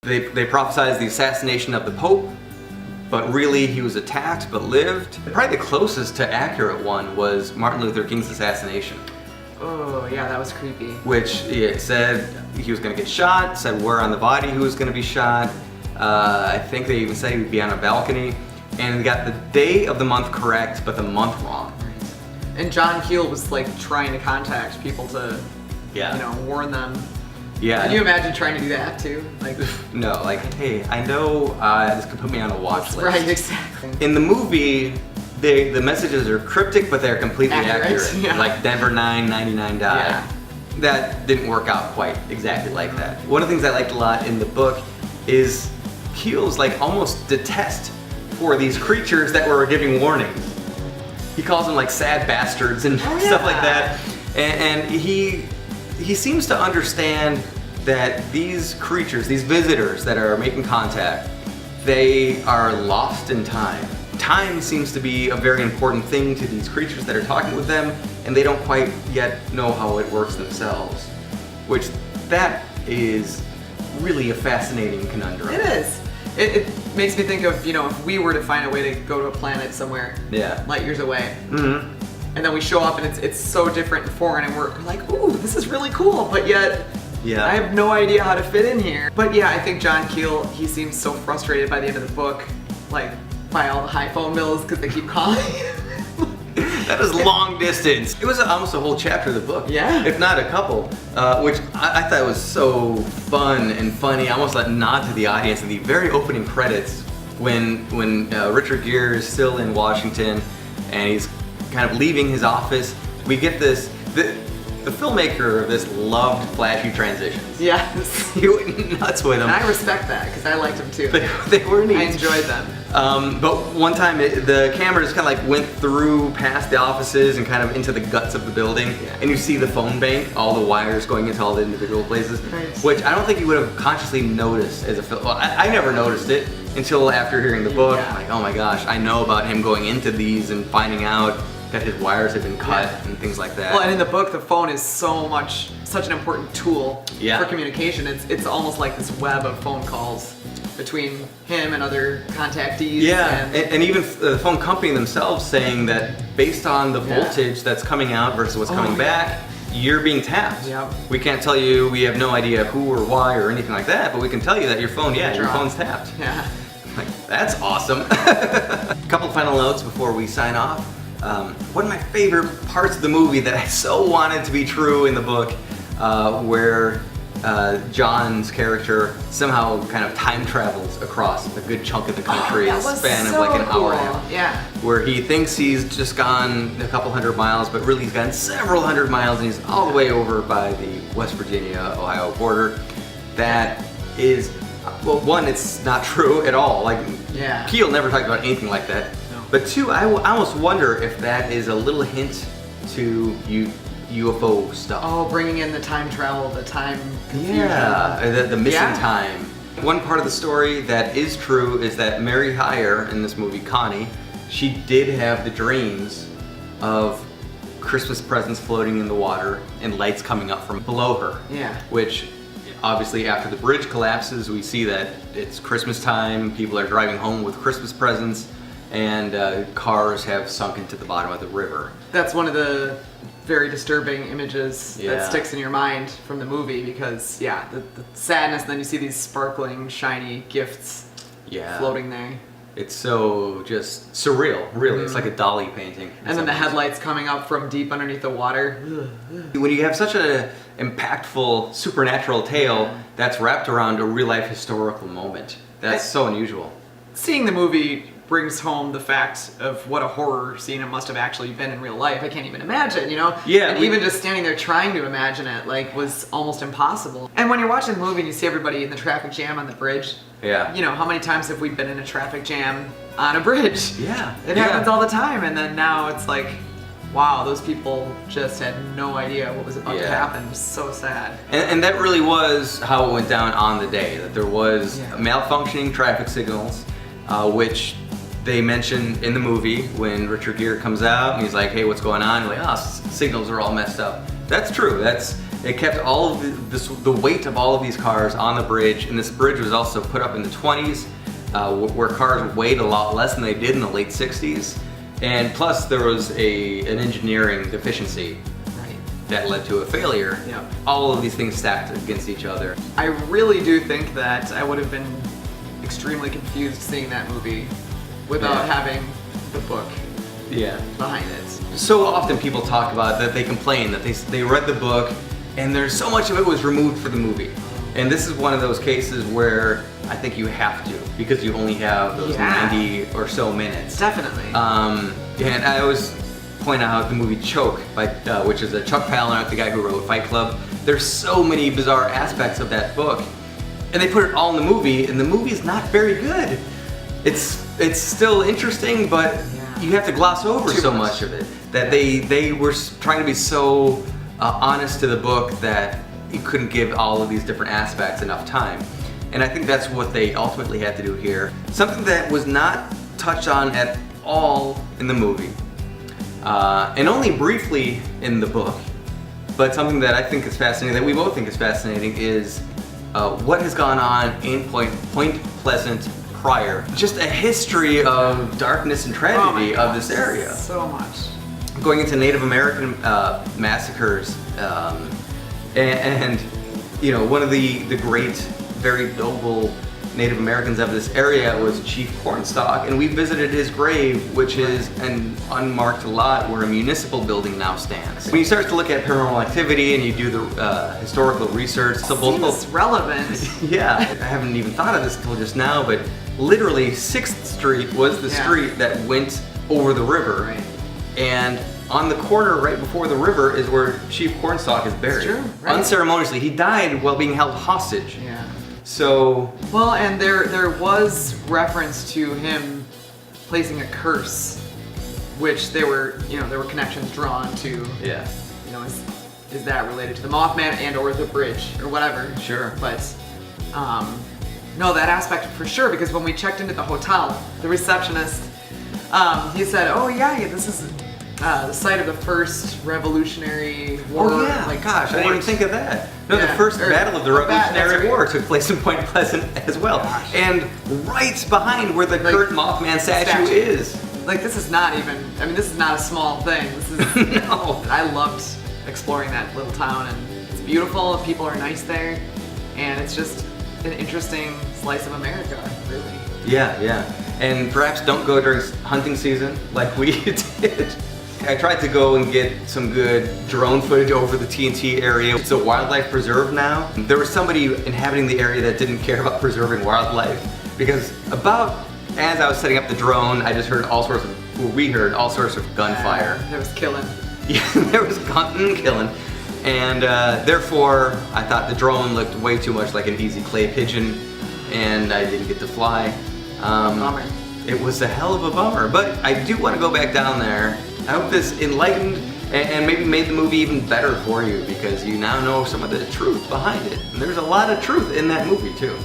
They prophesized the assassination of the Pope, but really he was attacked but lived. Probably the closest to accurate one was Martin Luther King's assassination. Oh yeah, that was creepy. Which it said he was going to get shot, said where on the body who was going to be shot. I think they even said he would be on a balcony. And got the day of the month correct, but the month wrong. And John Keel was like trying to contact people to, warn them. Yeah. Can you imagine trying to do that too? Like, no, like, hey, I know this could put me on a watch list. Right, exactly. In the movie, the messages are cryptic, but they're completely accurate. Yeah. Like Denver 999 died. Yeah. That didn't work out quite exactly like that. One of the things I liked a lot in the book is Keel's like almost detest for these creatures that were giving warnings. He calls them like sad bastards and stuff like that. And he seems to understand that these creatures, these visitors that are making contact, they are lost in time. Time seems to be a very important thing to these creatures that are talking with them, and they don't quite yet know how it works themselves. Which, that is really a fascinating conundrum. It is. It makes me think of, if we were to find a way to go to a planet somewhere light years away. Mm-hmm. And then we show up and it's so different and foreign and we're like, ooh, this is really cool, but yet I have no idea how to fit in here. But yeah, I think John Keel, he seems so frustrated by the end of the book, like by all the high phone bills because they keep calling. That is long distance. It was almost a whole chapter of the book. Yeah. If not a couple, which I thought was so fun and funny. I almost let nod to the audience in the very opening credits when Richard Gere is still in Washington and he's kind of leaving his office. We get this, the filmmaker of this loved flashy transitions. Yes. He went nuts with them. And I respect that because I liked them too. They were neat. I enjoyed them. But one time the camera just kind of like went through past the offices and kind of into the guts of the building, and you see the phone bank, all the wires going into all the individual places, which I don't think you would have consciously noticed as a film. Well, I never noticed it until after hearing the book. I'm like, oh my gosh, I know about him going into these and finding out that his wires have been cut and things like that. Well, and in the book, the phone is such an important tool for communication. It's almost like this web of phone calls between him and other contactees. Yeah, and even the phone company themselves saying that based on the voltage that's coming out versus what's coming back, you're being tapped. Yep. We can't tell you, we have no idea who or why or anything like that, but we can tell you that your phone, your phone's tapped. Yeah. Like, that's awesome. A couple final notes before we sign off. One of my favorite parts of the movie that I so wanted to be true in the book, where John's character somehow kind of time travels across a good chunk of the country in a span of like an hour and a half. Yeah. Where he thinks he's just gone a couple hundred miles, but really he's gone several hundred miles and he's all the way over by the West Virginia-Ohio border. That is, well, one, it's not true at all. Like, Keel never talked about anything like that. No. But two, I almost wonder if that is a little hint to UFO stuff. Oh, bringing in the time travel, the time confusion. Yeah, the missing time. One part of the story that is true is that Mary Hyre in this movie, Connie, she did have the dreams of Christmas presents floating in the water and lights coming up from below her. Yeah. Which, obviously, after the bridge collapses, we see that it's Christmas time, people are driving home with Christmas presents, and cars have sunk into the bottom of the river. That's one of the very disturbing images that sticks in your mind from the movie because, the sadness, and then you see these sparkling, shiny gifts floating there. It's so just surreal, really. It's like a Dali painting. And then the headlights coming up from deep underneath the water. When you have such an impactful supernatural tale that's wrapped around a real-life historical moment, that's so unusual. Seeing the movie brings home the fact of what a horror scene it must have actually been in real life. I can't even imagine, you know? Yeah. And even just standing there trying to imagine it, like, was almost impossible. And when you're watching the movie and you see everybody in the traffic jam on the bridge, you know, how many times have we been in a traffic jam on a bridge? Yeah. It happens all the time, and then now it's like, wow, those people just had no idea what was about to happen. It was so sad. And that really was how it went down on the day, that there was malfunctioning traffic signals, which they mention in the movie when Richard Gere comes out and he's like, hey, what's going on? You're like, oh, signals are all messed up. That's true. It kept all of the weight of all of these cars on the bridge, and this bridge was also put up in the 20s, where cars weighed a lot less than they did in the late 60s. And plus there was an engineering deficiency that led to a failure. Yeah. All of these things stacked against each other. I really do think that I would have been extremely confused seeing that movie without having the book behind it. So often people talk about that, they complain that they read the book and there's so much of it was removed for the movie. And this is one of those cases where I think you have to, because you only have those 90 or so minutes. Definitely. And I always point out the movie Choke, which is a Chuck Palahniuk, the guy who wrote Fight Club. There's so many bizarre aspects of that book, and they put it all in the movie, and the movie's not very good. It's still interesting, but you have to gloss over so much of it that they were trying to be so honest to the book that you couldn't give all of these different aspects enough time. And I think that's what they ultimately had to do here. Something that was not touched on at all in the movie, and only briefly in the book, but something that I think is fascinating, that we both think is fascinating, is what has gone on in Point Pleasant prior. Just a history of darkness and tragedy of this area. So much. Going into Native American massacres, and you know, one of the great, very noble Native Americans of this area was Chief Cornstalk, and we visited his grave, which is an unmarked lot where a municipal building now stands. When you start to look at paranormal activity and you do the historical research, so seems relevant. Yeah, I haven't even thought of this until just now, but literally 6th Street was the street that went over the river. Right. And on the corner right before the river is where Chief Cornstalk is buried. That's true, right. Unceremoniously. He died while being held hostage. Yeah. So... Well, and there was reference to him placing a curse, which there were connections drawn to. Yeah. You know, is that related to the Mothman and or the bridge or whatever? Sure. But no, that aspect for sure, because when we checked into the hotel, the receptionist, he said, "Oh yeah, this is the site of the first Revolutionary War." Oh yeah, like, gosh, I didn't even think of that. No, Yeah, the first battle of the Revolutionary War right. took place in Point Pleasant as well. Gosh. And right behind where the current Mothman statue is. Like, this is not even, I mean, this is not a small thing. This is, No. I loved exploring that little town, and it's beautiful, people are nice there, and it's just an interesting slice of America, really. Yeah, yeah. And perhaps don't go during hunting season like we did. I tried to go and get some good drone footage over the TNT area. It's a wildlife preserve now. There was somebody inhabiting the area that didn't care about preserving wildlife, because about as I was setting up the drone, I just heard we heard all sorts of gunfire. There was killing. Yeah, there was hunting and killing. And therefore, I thought the drone looked way too much like an easy clay pigeon, and I didn't get to fly. Bummer. It was a hell of a bummer, but I do want to go back down there. I hope this enlightened and maybe made the movie even better for you, because you now know some of the truth behind it. And there's a lot of truth in that movie too.